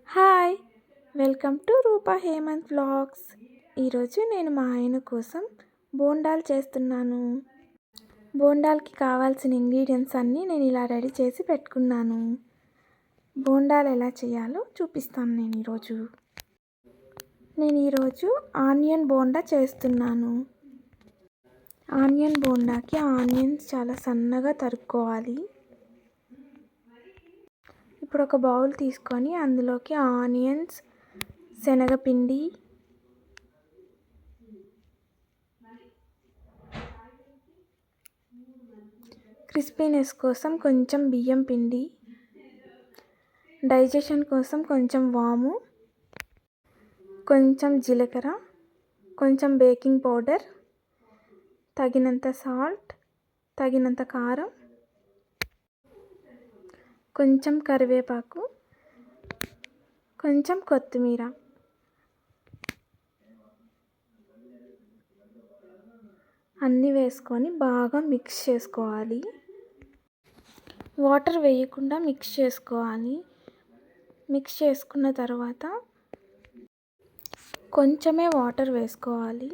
Hi! Welcome to Rupa Hemant vlogs. ఈరోజు నేను మా ఆయన కోసం బోండాలు చేస్తున్నాను. బోండాలకి కావాల్సిన ఇంగ్రీడియంట్స్ అన్నీ నేను ఇలా రెడీ చేసి పెట్టుకున్నాను. బోండాలు ఎలా చేయాలో చూపిస్తాను నేను ఈరోజు ఆనియన్ బోండా చేస్తున్నాను. ఆనియన్ బోండాకి ఆనియన్స్ చాలా సన్నగా తరుక్కోవాలి. ఇప్పుడు ఒక బౌల్ తీసుకొని అందులోకి ఆనియన్స్, శనగపిండి, క్రిస్పీనెస్ కోసం కొంచెం బియ్యం పిండి, డైజెషన్ కోసం కొంచెం వాము, కొంచెం జీలకర్ర, కొంచెం బేకింగ్ పౌడర్, తగినంత సాల్ట్, తగినంత కారం, కొంచెం కరివేపాకు, కొంచెం కొత్తిమీర, అన్నీ వేసుకొని బాగా మిక్స్ చేసుకోవాలి. వాటర్ వేయకుండా మిక్స్ చేసుకోవాలి. మిక్స్ చేసుకున్న తర్వాత కొంచెమే వాటర్ వేసుకోవాలి.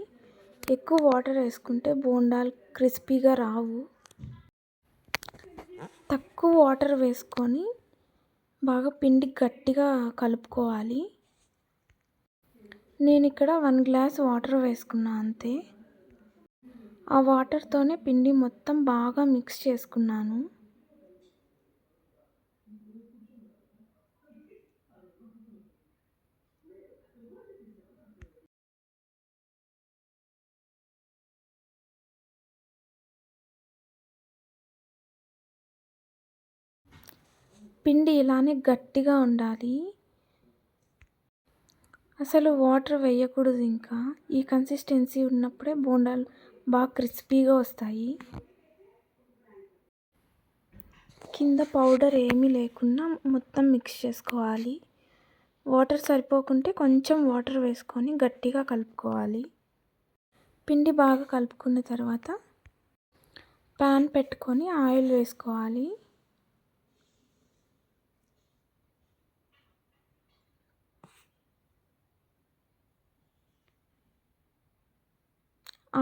ఎక్కువ వాటర్ వేసుకుంటే బోండాలు క్రిస్పీగా రావు. తక్కువ వాటర్ వేసుకొని బాగా పిండి గట్టిగా కలుపుకోవాలి. నేను ఇక్కడ 1 గ్లాస్ వాటర్ వేసుకున్నా అంతే. ఆ వాటర్తోనే పిండి మొత్తం బాగా మిక్స్ చేసుకున్నాను. పిండి ఇలానే గట్టిగా ఉండాలి. అసలు వాటర్ వేయకూడదు. ఇంకా ఈ కన్సిస్టెన్సీ ఉన్నప్పుడే బోండాలు బాగా క్రిస్పీగా వస్తాయి. కింద పౌడర్ ఏమీ లేకుండా మొత్తం మిక్స్ చేసుకోవాలి. వాటర్ సరిపోకుంటే కొంచెం వాటర్ వేసుకొని గట్టిగా కలుపుకోవాలి. పిండి బాగా కలుపుకున్న తర్వాత ప్యాన్ పెట్టుకొని ఆయిల్ వేసుకోవాలి.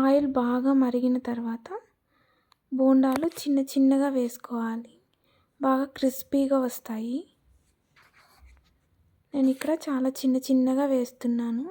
ఆయిల్ బాగా మరిగిన తర్వాత బోండాలు చిన్న చిన్నగా వేసుకోవాలి. బాగా క్రిస్పీగా వస్తాయి. నేను ఇక్కడ చాలా చిన్న చిన్నగా వేస్తున్నాను.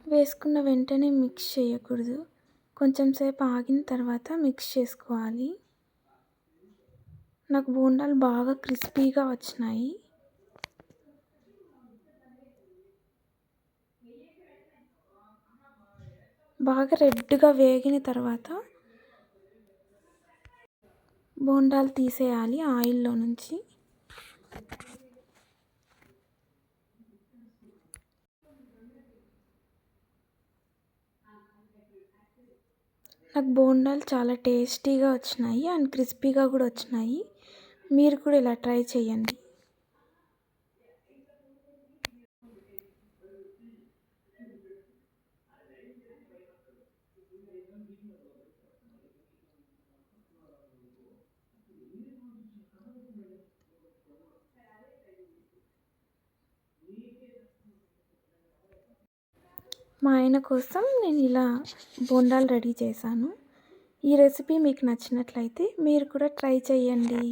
వేసుకున్న వెంటనే మిక్స్ చేయకూడదు. కొంచెం సేపు ఆగిన తర్వాత మిక్స్ చేసుకోవాలి. నాకు బోండాలు బాగా క్రిస్పీగా వచ్చినాయి. బాగా రెడ్గా వేగిన తర్వాత బోండాలు తీసేయాలి ఆయిల్లో నుంచి. నాకు బోండాలు చాలా టేస్టీగా వచ్చినాయి అండ్ క్రిస్పీగా కూడా వచ్చినాయి. మీరు కూడా ఇలా ట్రై చేయండి. మా ఆయన కోసం నేను ఇలా బోండాలు రెడీ చేశాను. ఈ రెసిపీ మీకు నచ్చినట్లయితే మీరు కూడా ట్రై చేయండి.